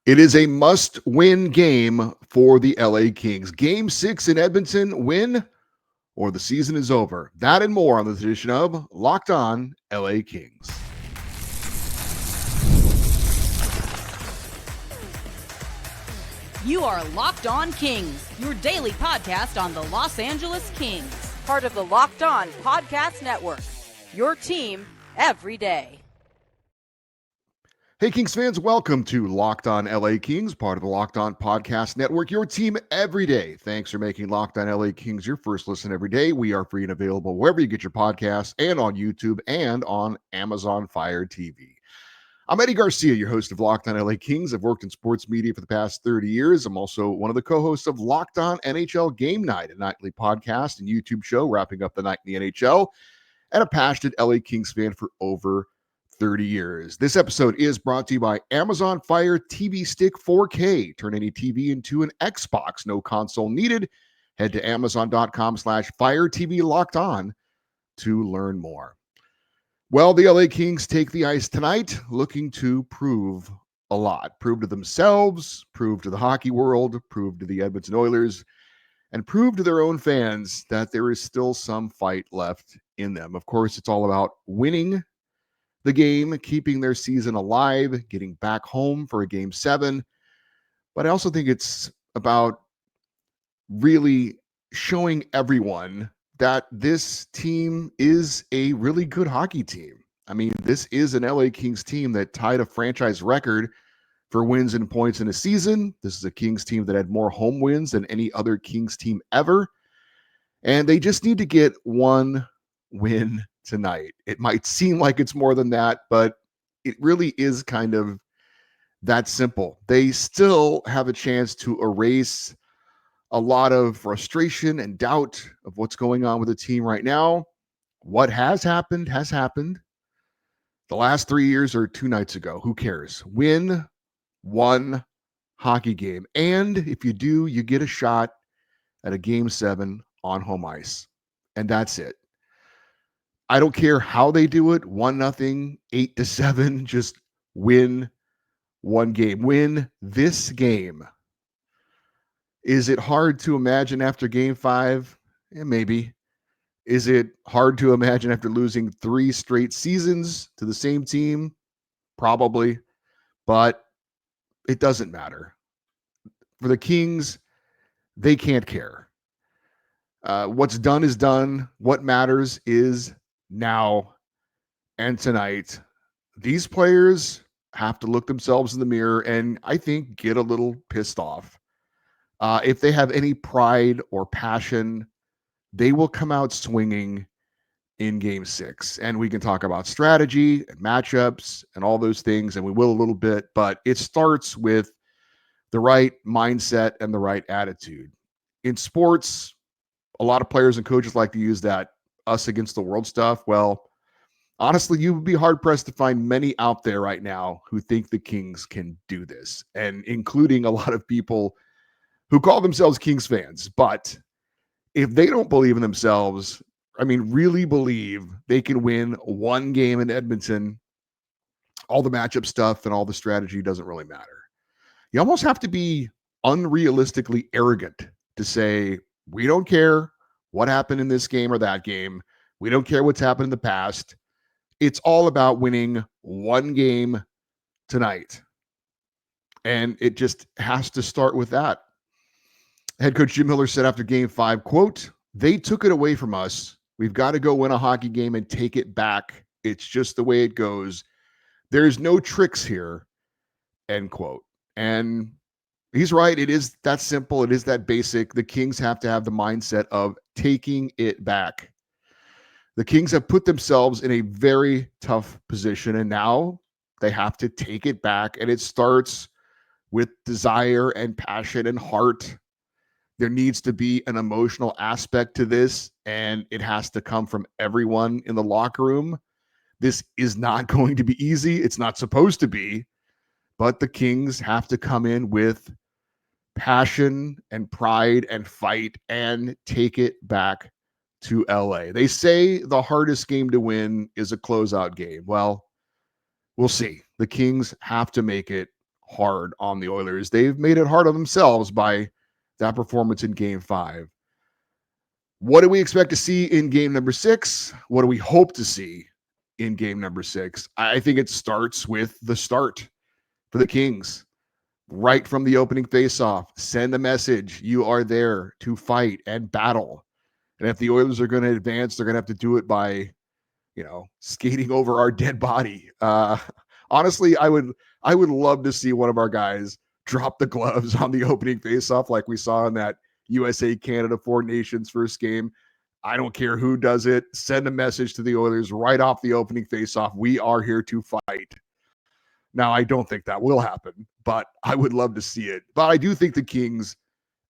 It is a must-win game for the LA Kings. Game 6 in Edmonton, win or the season is over. That and more on this edition of Locked On LA Kings. You are Locked On Kings, your daily podcast on the Los Angeles Kings. Part of the Locked On Podcast Network, your team every day. Hey, Kings fans, welcome to Locked On LA Kings, part of the Locked On Podcast Network, your team every day. Thanks for making Locked On LA Kings your first listen every day. We are free and available wherever you get your podcasts and on YouTube and on Amazon Fire TV. I'm Eddie Garcia, your host of Locked On LA Kings. I've worked in sports media for the past 30 years. I'm also one of the co-hosts of Locked On NHL Game Night, a nightly podcast and YouTube show wrapping up the night in the NHL, and a passionate LA Kings fan for over 30 years. This episode is brought to you by Amazon Fire TV Stick 4K. Turn any TV into an Xbox. No console needed. Head to Amazon.com/Fire TV Locked On to learn more. Well, the LA Kings take the ice tonight, looking to prove a lot. Prove to themselves, prove to the hockey world, prove to the Edmonton Oilers, and prove to their own fans that there is still some fight left in them. Of course, it's all about winning the game, keeping their season alive, getting back home for a game 7. But I also think it's about really showing everyone that this team is a really good hockey team. I mean, this is an LA Kings team that tied a franchise record for wins and points in a season. This is a Kings team that had more home wins than any other Kings team ever. And they just need to get one win tonight. It might seem like it's more than that, but it really is kind of that simple. They still have a chance to erase a lot of frustration and doubt of what's going on with the team right now. What has happened has happened. The last 3 years or 2 nights ago, who cares? Win one hockey game. And if you do, you get a shot at a game 7 on home ice. And that's it. I don't care how they do it. 1-0, 8-7, just win one game. Win this game. Is it hard to imagine after game 5? Yeah, maybe. Is it hard to imagine after losing 3 straight seasons to the same team? Probably. But it doesn't matter. For the Kings, they can't care. What's done is done. What matters is now and tonight. These players have to look themselves in the mirror and I think get a little pissed off. If they have any pride or passion, they will come out swinging in game 6. And we can talk about strategy and matchups and all those things, and we will a little bit, but it starts with the right mindset and the right attitude. In sports, a lot of players and coaches like to use that us against the world stuff. Well, honestly, you would be hard pressed to find many out there right now who think the Kings can do this, and including a lot of people who call themselves Kings fans. But if they don't believe in themselves, I mean, really believe they can win one game in Edmonton, all the matchup stuff and all the strategy doesn't really matter. You almost have to be unrealistically arrogant to say, we don't care what happened in this game or that game. We don't care what's happened in the past. It's all about winning one game tonight. And it just has to start with that. Head coach Jim Miller said after game 5, quote, "They took it away from us. We've got to go win a hockey game and take it back. It's just the way it goes. There's no tricks here," end quote. And he's right. It is that simple. It is that basic. The Kings have to have the mindset of taking it back. The Kings have put themselves in a very tough position, and now they have to take it back. And it starts with desire and passion and heart. There needs to be an emotional aspect to this, and it has to come from everyone in the locker room. This is not going to be easy. It's not supposed to be, but the Kings have to come in with passion and pride and fight and take it back to LA. They say the hardest game to win is a closeout game. Well, we'll see. The Kings have to make it hard on the Oilers. They've made it hard on themselves by that performance in game 5. What do we expect to see in game number 6? What do we hope to see in game number 6? I think it starts with the start for the Kings. Right from the opening faceoff, send a message. You are there to fight and battle. And if the Oilers are going to advance, they're going to have to do it by, skating over our dead body. Honestly, I would love to see one of our guys drop the gloves on the opening faceoff like we saw in that USA Canada Four Nations first game. I don't care who does it. Send a message to the Oilers right off the opening faceoff. We are here to fight. Now, I don't think that will happen, but I would love to see it. But I do think the Kings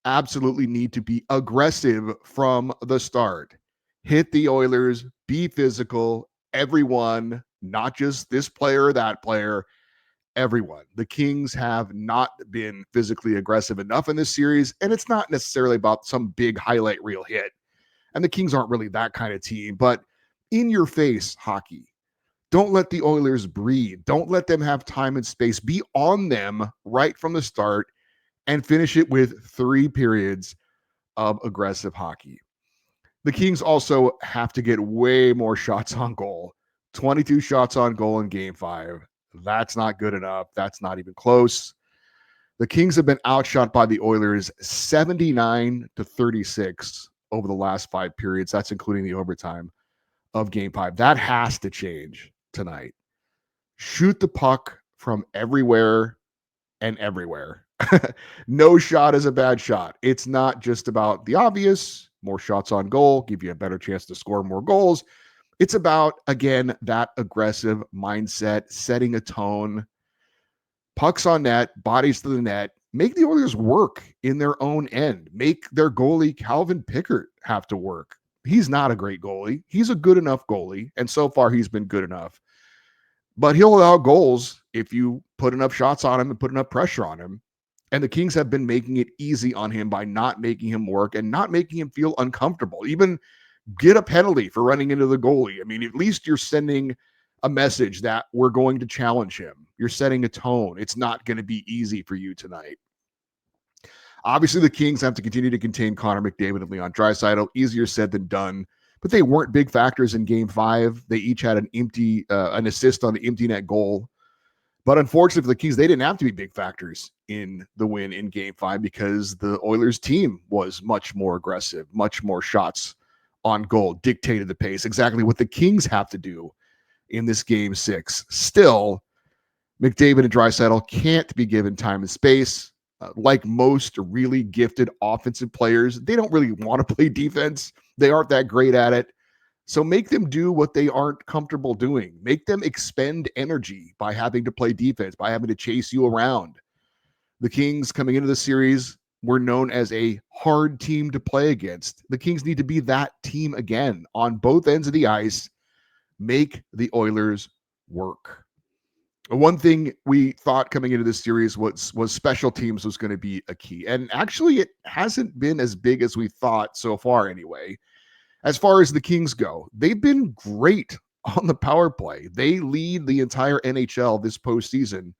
absolutely need to be aggressive from the start. Hit the Oilers, be physical, everyone, not just this player or that player, everyone. The Kings have not been physically aggressive enough in this series, and it's not necessarily about some big highlight reel hit. And the Kings aren't really that kind of team, but in your face hockey. Don't let the Oilers breathe. Don't let them have time and space. Be on them right from the start and finish it with 3 periods of aggressive hockey. The Kings also have to get way more shots on goal. 22 shots on goal in game 5. That's not good enough. That's not even close. The Kings have been outshot by the Oilers 79-36 over the last 5 periods. That's including the overtime of game 5. That has to change tonight. Shoot the puck from everywhere and everywhere. No shot is a bad shot. It's not just about the obvious, more shots on goal, give you a better chance to score more goals. It's about, again, that aggressive mindset, setting a tone, pucks on net, bodies to the net, make the Oilers work in their own end, make their goalie, Calvin Pickard, have to work. He's not a great goalie. He's a good enough goalie, and so far he's been good enough. But he'll allow goals if you put enough shots on him and put enough pressure on him. And the Kings have been making it easy on him by not making him work and not making him feel uncomfortable. Even get a penalty for running into the goalie. I mean, at least you're sending a message that we're going to challenge him. You're setting a tone. It's not going to be easy for you tonight. Obviously, the Kings have to continue to contain Connor McDavid and Leon Draisaitl. Easier said than done. But they weren't big factors in game 5. They each had an assist on the empty net goal. But unfortunately for the Kings, they didn't have to be big factors in the win in game 5 because the Oilers team was much more aggressive, much more shots on goal, dictated the pace, exactly what the Kings have to do in this game 6. Still, McDavid and Draisaitl can't be given time and space. Like most really gifted offensive players, they don't really want to play defense. They aren't that great at it. So make them do what they aren't comfortable doing. Make them expend energy by having to play defense, by having to chase you around. The Kings coming into the series were known as a hard team to play against. The Kings need to be that team again on both ends of the ice. Make the Oilers work. One thing we thought coming into this series was special teams was going to be a key. And actually, it hasn't been as big as we thought so far anyway. As far as the Kings go, they've been great on the power play. They lead the entire NHL this postseason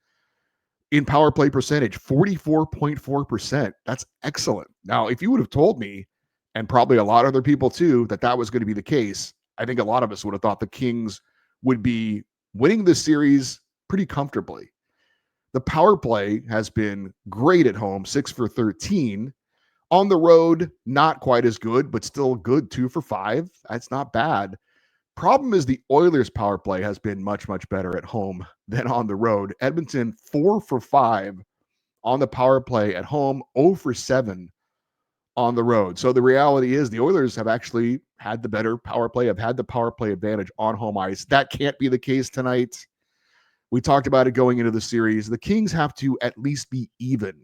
in power play percentage, 44.4%. That's excellent. Now, if you would have told me, and probably a lot of other people too, that was going to be the case, I think a lot of us would have thought the Kings would be winning this series pretty comfortably. The power play has been great at home, 6 for 13. On the road, not quite as good, but still good, 2 for 5. That's not bad. Problem is the Oilers' power play has been much, much better at home than on the road. Edmonton, 4 for 5 on the power play at home, 0 for 7 on the road. So the reality is the Oilers have actually had the better power play, have had the power play advantage on home ice. That can't be the case tonight. We talked about it going into the series. The Kings have to at least be even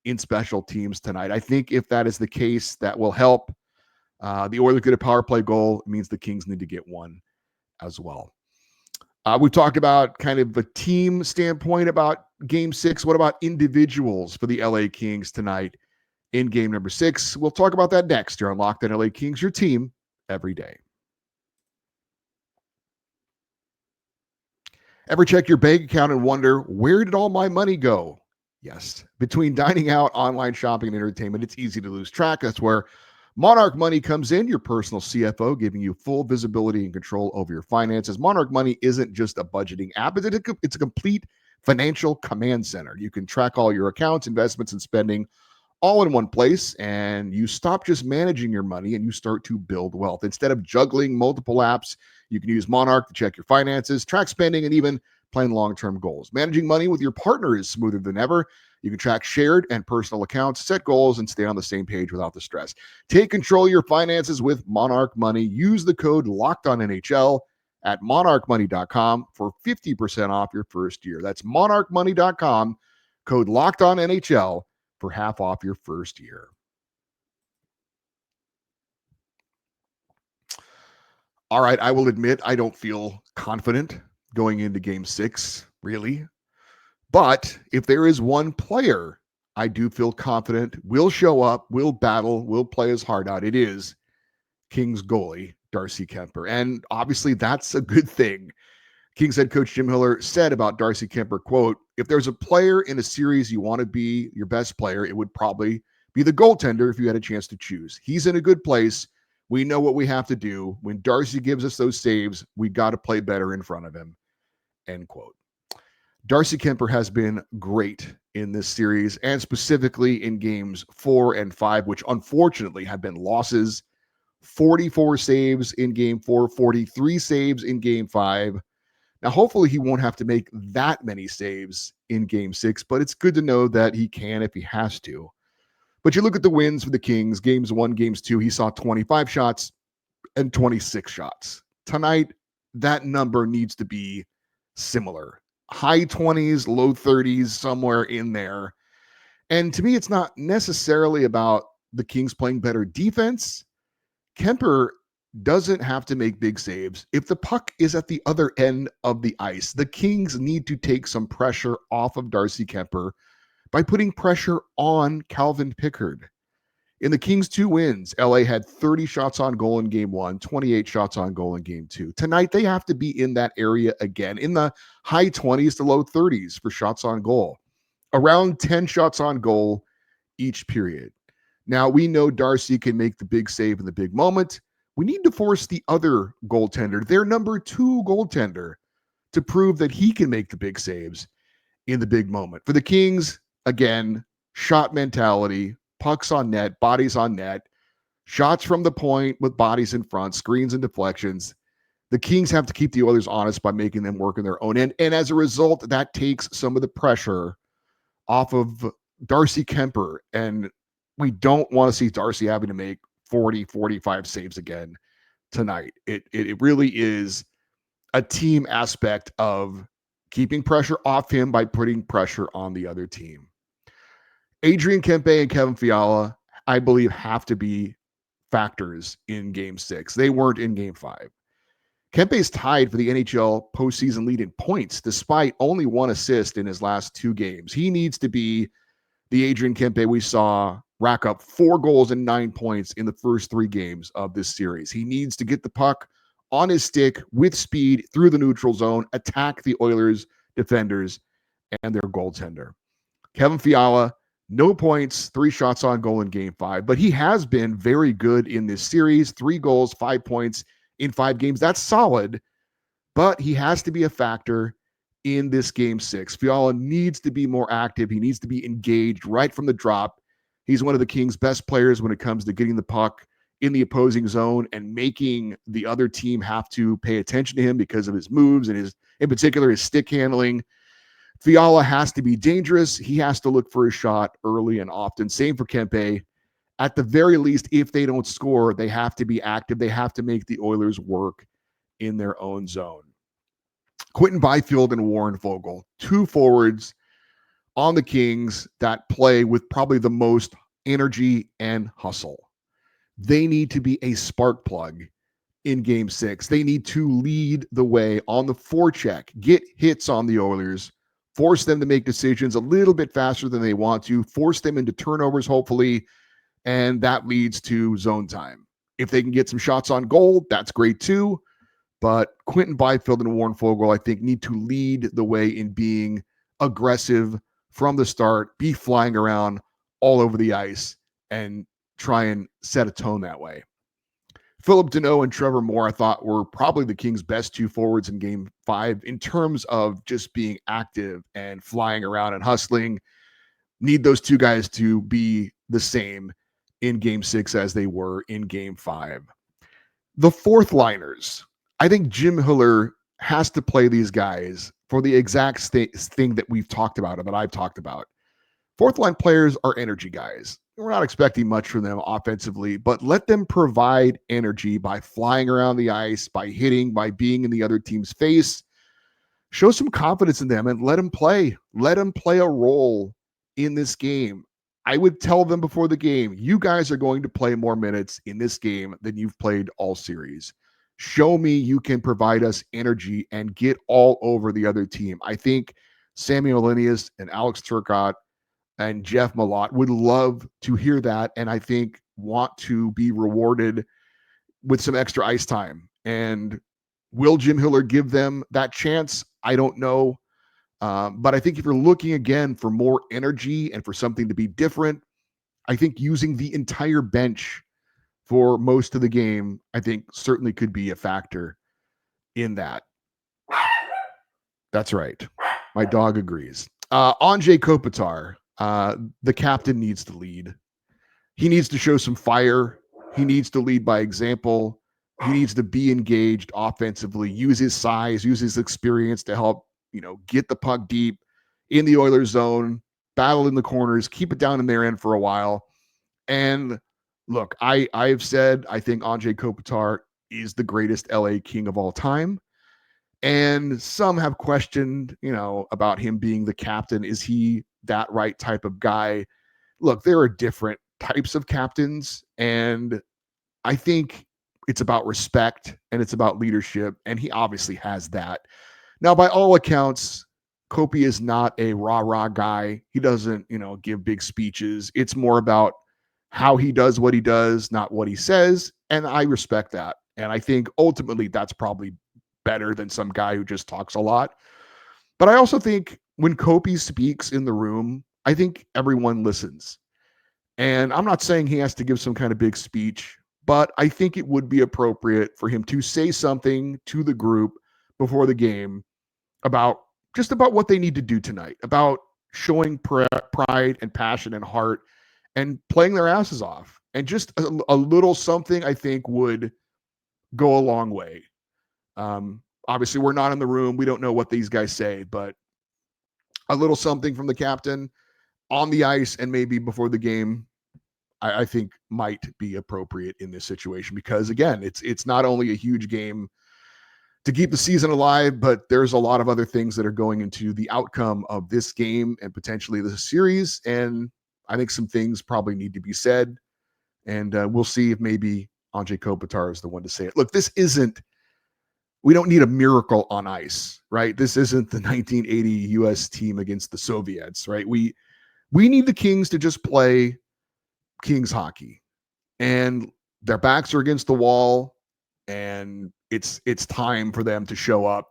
in special teams tonight. I think if that is the case, that will help. The Oilers get a power play goal. It means the Kings need to get one as well. We've talked about kind of a team standpoint about game 6. What about individuals for the LA Kings tonight in game number 6? We'll talk about that next here on Locked On LA Kings, your team every day. Ever check your bank account and wonder, where did all my money go? Yes. Between dining out, online shopping, and entertainment, it's easy to lose track. That's where Monarch Money comes in, your personal CFO, giving you full visibility and control over your finances. Monarch Money isn't just a budgeting app, it's a complete financial command center. You can track all your accounts, investments, and spending all in one place, and you stop just managing your money and you start to build wealth. Instead of juggling multiple apps, you can use Monarch to check your finances, track spending, and even plan long-term goals. Managing money with your partner is smoother than ever. You can track shared and personal accounts, set goals, and stay on the same page without the stress. Take control of your finances with Monarch Money. Use the code LOCKEDONNHL at monarchmoney.com for 50% off your first year. That's monarchmoney.com, code LOCKEDONNHL for half off your first year. All right, I will admit I don't feel confident going into game 6, really. But if there is one player I do feel confident will show up, will battle, will play his heart out, it is Kings goalie Darcy Kemper. And obviously that's a good thing. Kings head coach Jim Hiller said about Darcy Kemper, quote, if there's a player in a series you want to be your best player, it would probably be the goaltender if you had a chance to choose. He's in a good place. We know what we have to do. When Darcy gives us those saves, we got to play better in front of him, end quote. Darcy Kemper has been great in this series, and specifically in games 4 and 5, which unfortunately have been losses. 44 saves in game 4, 43 saves in game 5. Now, hopefully he won't have to make that many saves in game 6, but it's good to know that he can if he has to. But you look at the wins for the Kings, games 1, games 2, he saw 25 shots and 26 shots. Tonight, that number needs to be similar. High 20s, low 30s, somewhere in there. And to me, it's not necessarily about the Kings playing better defense. Kemper doesn't have to make big saves. If the puck is at the other end of the ice, the Kings need to take some pressure off of Darcy Kemper by putting pressure on Calvin Pickard. In the Kings' 2 wins, LA had 30 shots on goal in game 1, 28 shots on goal in game 2. Tonight, they have to be in that area again, in the high 20s to low 30s for shots on goal. Around 10 shots on goal each period. Now, we know Darcy can make the big save in the big moment. We need to force the other goaltender, their number 2 goaltender, to prove that he can make the big saves in the big moment. For the Kings, again, shot mentality, pucks on net, bodies on net, shots from the point with bodies in front, screens and deflections. The Kings have to keep the Oilers honest by making them work in their own end. And as a result, that takes some of the pressure off of Darcy Kemper. And we don't want to see Darcy having to make 40, 45 saves again tonight. It really is a team aspect of keeping pressure off him by putting pressure on the other team. Adrien, Kempe, and Kevin Fiala, I believe, have to be factors in game 6. They weren't in game 5. Kempe's tied for the NHL postseason lead in points, despite only 1 assist in his last 2 games. He needs to be the Adrien Kempe we saw rack up 4 goals and 9 points in the first 3 games of this series. He needs to get the puck on his stick with speed through the neutral zone, attack the Oilers defenders and their goaltender. Kevin Fiala, no points, 3 shots on goal in game 5, but he has been very good in this series. 3 goals, 5 points in 5 games. That's solid, but he has to be a factor in this game 6. Fiala needs to be more active. He needs to be engaged right from the drop. He's one of the Kings' best players when it comes to getting the puck in the opposing zone and making the other team have to pay attention to him because of his moves and his, in particular, his stick handling. Fiala has to be dangerous. He has to look for a shot early and often. Same for Kempe. At the very least, if they don't score, they have to be active. They have to make the Oilers work in their own zone. Quinton, Biffield, and Warren Fogle, 2 forwards on the Kings that play with probably the most energy and hustle. They need to be a spark plug in game 6. They need to lead the way on the forecheck, get hits on the Oilers, force them to make decisions a little bit faster than they want to, force them into turnovers, hopefully, and that leads to zone time. If they can get some shots on goal, that's great too. But Quinton, Biffield, and Warren Fogle, I think, need to lead the way in being aggressive from the start, be flying around all over the ice, and try and set a tone that way. Philip Deneau and Trevor Moore, I thought, were probably the Kings' best two forwards in Game 5 in terms of just being active and flying around and hustling. Need those two guys to be the same in Game 6 as they were in Game 5. The Fourthliners, I think Jim Hiller has to play these guys for the exact thing that we've talked about and that I've talked about. Fourth line players are energy guys. We're not expecting much from them offensively, but let them provide energy by flying around the ice, by hitting, by being in the other team's face. Show some confidence in them and let them play. Let them play a role in this game. I would tell them before the game, you guys are going to play more minutes in this game than you've played all series. Show me you can provide us energy and get all over the other team. I think Sammy Olenius and Alex Turcotte and Jeff Malott would love to hear that, and I think want to be rewarded with some extra ice time. And will Jim Hiller give them that chance? I don't know. But I think if you're looking again for more energy and for something to be different, I think using the entire bench for most of the game, I think certainly could be a factor in that. That's right. My dog agrees. Anze Kopitar, the captain, needs to lead. He needs to show some fire. He needs to lead by example. He needs to be engaged offensively, use his size, use his experience to help, get the puck deep in the Oilers zone, battle in the corners, keep it down in their end for a while. And look, I've said I think Anze Kopitar is the greatest LA King of all time. And some have questioned, about him being the captain. Is he that right type of guy? Look, there are different types of captains, and I think it's about respect and it's about leadership, and he obviously has that. Now, by all accounts, Kopi is not a rah-rah guy. He doesn't, give big speeches. It's more about how he does what he does, not what he says, and I respect that. And I think ultimately that's probably better than some guy who just talks a lot. But I also think when Kopi speaks in the room, I think everyone listens. And I'm not saying he has to give some kind of big speech, but I think it would be appropriate for him to say something to the group before the game about what they need to do tonight, about showing pride and passion and heart and playing their asses off. And just a little something, I think, would go a long way. Obviously, we're not in the room. We don't know what these guys say, but a little something from the captain on the ice and maybe before the game, I think might be appropriate in this situation, because again, it's not only a huge game to keep the season alive, but there's a lot of other things that are going into the outcome of this game and potentially the series. And I think some things probably need to be said, and we'll see if maybe Anze Kopitar is the one to say it. Look, we don't need a miracle on ice, right? This isn't the 1980 U.S. team against the Soviets, right? We need the Kings to just play Kings hockey, and their backs are against the wall, and it's time for them to show up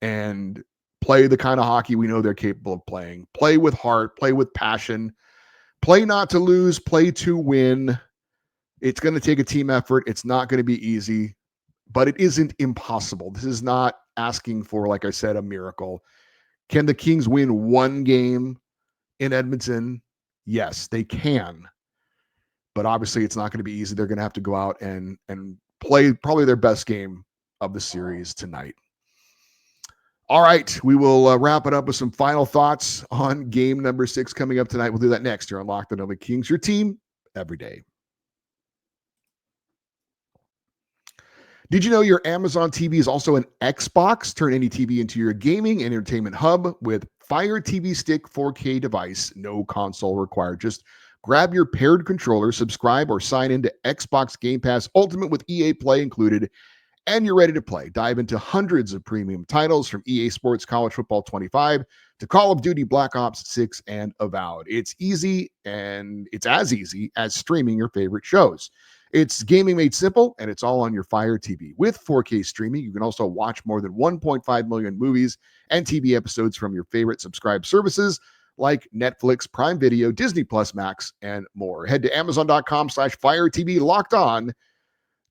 and play the kind of hockey we know they're capable of playing. Play with heart, play with passion, play not to lose, play to win. It's going to take a team effort. It's not going to be easy, but it isn't impossible. This is not asking for, like I said, a miracle. Can the Kings win one game in Edmonton? Yes, they can. But obviously it's not going to be easy. They're going to have to go out and play probably their best game of the series tonight. All right, we will wrap it up with some final thoughts on game number 6 coming up tonight. We'll do that next here on Locked On LA Kings, your team every day. Did you know your Amazon TV is also an Xbox? Turn any TV into your gaming and entertainment hub with Fire TV Stick 4K device. No console required. Just grab your paired controller, subscribe, or sign into Xbox Game Pass Ultimate with EA Play included, and you're ready to play. Dive into hundreds of premium titles from EA Sports College Football 25 to Call of Duty Black Ops 6 and Avowed. It's easy, and it's as easy as streaming your favorite shows. It's gaming made simple, and it's all on your Fire TV. With 4K streaming, you can also watch more than 1.5 million movies and TV episodes from your favorite subscribed services like Netflix, Prime Video, Disney Plus Max, and more. Head to Amazon.com/Fire TV Locked On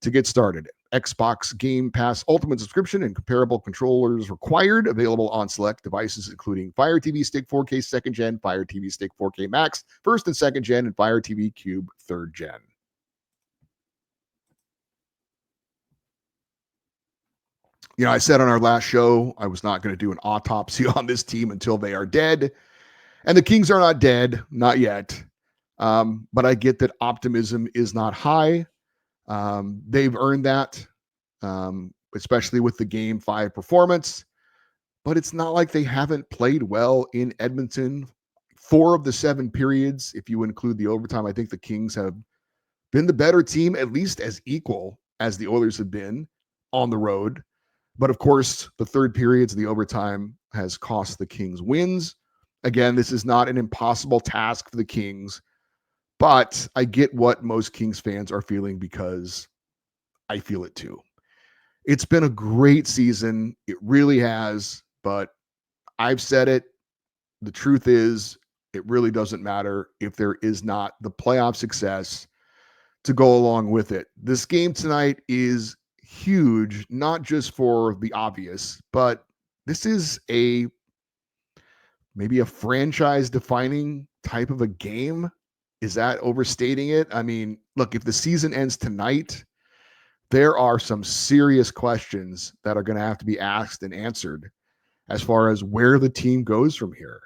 to get started. Xbox Game Pass Ultimate subscription and comparable controllers required. Available on select devices, including Fire TV Stick 4K 2nd Gen, Fire TV Stick 4K Max 1st and 2nd Gen, and Fire TV Cube 3rd Gen. You know, I said on our last show, I was not going to do an autopsy on this team until they are dead. And the Kings are not dead, not yet. But I get that optimism is not high. They've earned that, especially with the Game 5 performance. But it's not like they haven't played well in Edmonton. 4 of the 7 periods, if you include the overtime, I think the Kings have been the better team, at least as equal as the Oilers have been on the road. But of course, the third periods, the overtime has cost the Kings wins. Again, this is not an impossible task for the Kings, but I get what most Kings fans are feeling because I feel it too. It's been a great season. It really has, but I've said it. The truth is, it really doesn't matter if there is not the playoff success to go along with it. This game tonight is huge, not just for the obvious, but this is maybe a franchise-defining type of a game. Is that overstating it? I mean, look, if the season ends tonight, there are some serious questions that are going to have to be asked and answered as far as where the team goes from here.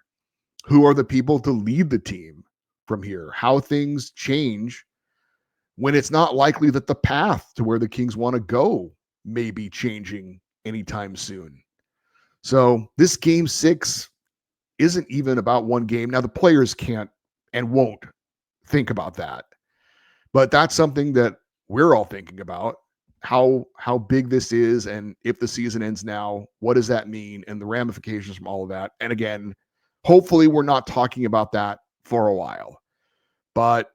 Who are the people to lead the team from here? How things change when it's not likely that the path to where the Kings want to go may be changing anytime soon. So this game 6 isn't even about one game. Now, the players can't and won't think about that. But that's something that we're all thinking about, how big this is, and if the season ends now, what does that mean, and the ramifications from all of that. And again, hopefully we're not talking about that for a while. But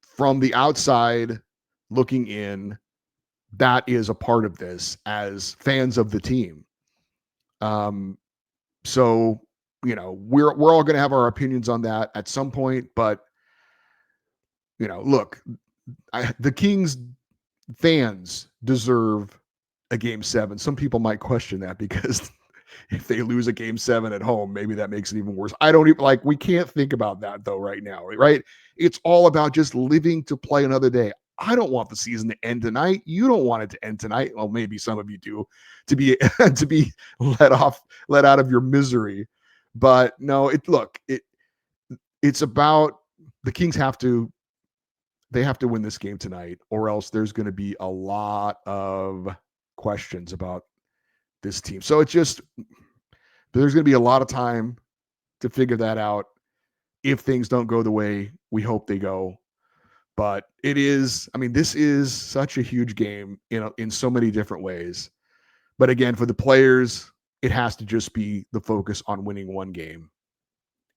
from the outside looking in, that is a part of this as fans of the team. So, you know, we're all going to have our opinions on that at some point, but you know, look, the Kings fans deserve a game 7. Some people might question that because if they lose a game 7 at home, maybe that makes it even worse. I don't even we can't think about that though right now, right? It's all about just living to play another day. I don't want the season to end tonight. You don't want it to end tonight. Well, maybe some of you do, to be to be let out of your misery. But no, it's about the Kings have to win this game tonight, or else there's going to be a lot of questions about this team. So it's just, there's going to be a lot of time to figure that out if things don't go the way we hope they go. But it is, I mean, this is such a huge game in so many different ways. But again, for the players, it has to just be the focus on winning one game.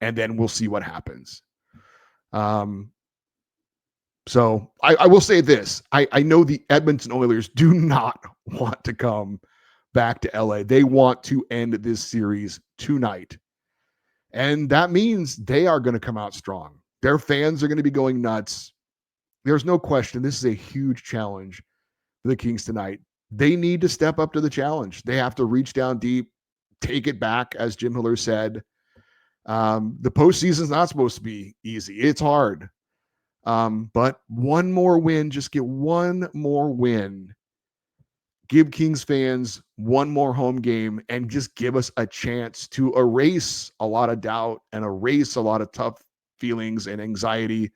And then we'll see what happens. So I will say this. I know the Edmonton Oilers do not want to come back to LA. They want to end this series tonight. And that means they are going to come out strong. Their fans are going to be going nuts. There's no question. This is a huge challenge for the Kings tonight. They need to step up to the challenge. They have to reach down deep, take it back, as Jim Hiller said. The postseason is not supposed to be easy. It's hard. But one more win, just get one more win. Give Kings fans one more home game and just give us a chance to erase a lot of doubt and erase a lot of tough feelings and anxiety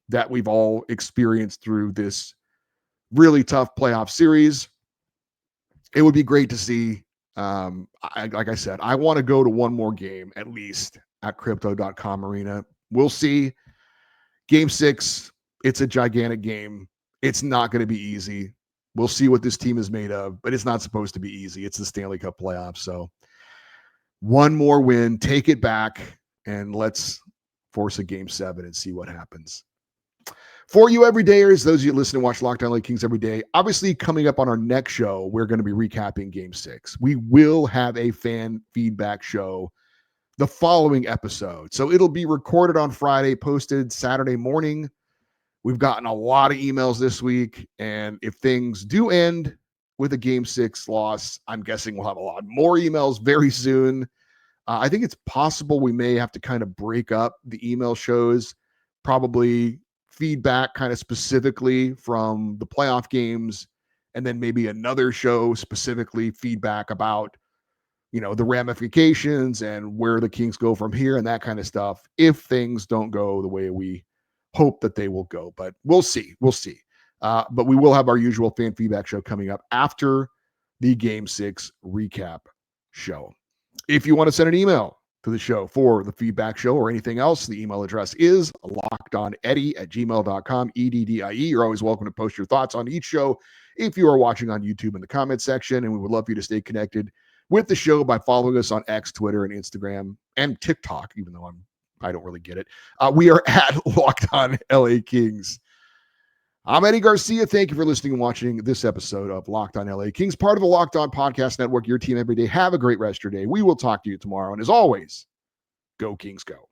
that we've all experienced through this really tough playoff series. It would be great to see. Like I said, I want to go to one more game at least at Crypto.com Arena. We'll see. Game 6, it's a gigantic game. It's not going to be easy. We'll see what this team is made of, but it's not supposed to be easy. It's the Stanley Cup playoffs. So one more win, take it back, and let's force a game 7 and see what happens. For you everydayers, those of you that listen and watch Locked On LA Kings every day, obviously coming up on our next show, we're going to be recapping Game 6. We will have a fan feedback show the following episode. So it'll be recorded on Friday, posted Saturday morning. We've gotten a lot of emails this week, and if things do end with a Game 6 loss, I'm guessing we'll have a lot more emails very soon. I think it's possible we may have to kind of break up the email shows, probably feedback kind of specifically from the playoff games, and then maybe another show specifically feedback about, the ramifications and where the Kings go from here and that kind of stuff, if things don't go the way we hope that they will go. But we'll see. But we will have our usual fan feedback show coming up after the Game 6 recap show. If you want to send an email to the show for the feedback show or anything else, the email address is lockedoneddie@gmail.com, EDDIE. You're always welcome to post your thoughts on each show if you are watching on YouTube in the comment section, and we would love for you to stay connected with the show by following us on X, Twitter, and Instagram, and TikTok, even though I don't really get it. We are at Locked On LA Kings. I'm Eddie Garcia. Thank you for listening and watching this episode of Locked On LA Kings, part of the Locked On Podcast Network, your team every day. Have a great rest of your day. We will talk to you tomorrow. And as always, go Kings, go.